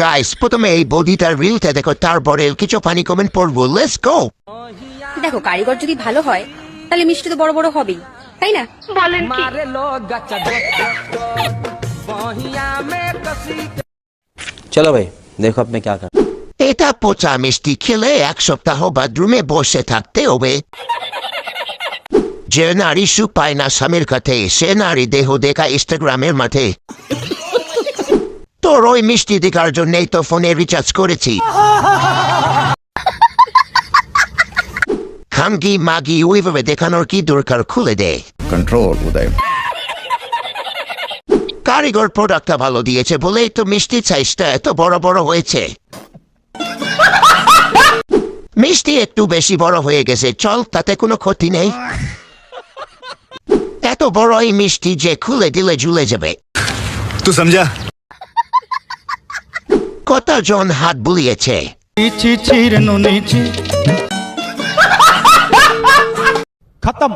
Guys, প্রথমে এই বডিটার রিলটা দেখো, তারপরে কিছু ফানি কমেন্ট পড়বো। Let's go. দেখো, কারিগর যদি ভালো হয় তাহলে মিষ্টি তো বড় বড় হবেই, তাই না? বলেন কি? चलो भाई देखो अब मैं क्या कर। এটা পচা মিষ্টি খেলে 1 সপ্তাহ বাথরুমে বসে থাকতে হবে। যে নারী সুখ পায় না স্বামীর কাছে, সে নারী দেহ দেখা ইনস্টাগ্রামের মাঠে। তোর ওই মিষ্টি দেখার জন্যই তো ফোনে রিচার্জ করেছি। খামগি মাগি ওইভাবে দেখানোর কি দরকার, খুলে দে। कंट्रोल उदय। কারিগর প্রোডাক্টটা ভালো দিয়েছে বলেই তো মিষ্টির সাইজটা এত বড় বড় হয়েছে। মিষ্টি একটু বেশি বড় হয়ে গেছে, চল, তাতে কোনো ক্ষতি নেই। এত বড় এই মিষ্টি যে খুলে দিলে ঝুলে যাবে। तू समझा? কতজন হাত বুলিয়েছে। खत्म।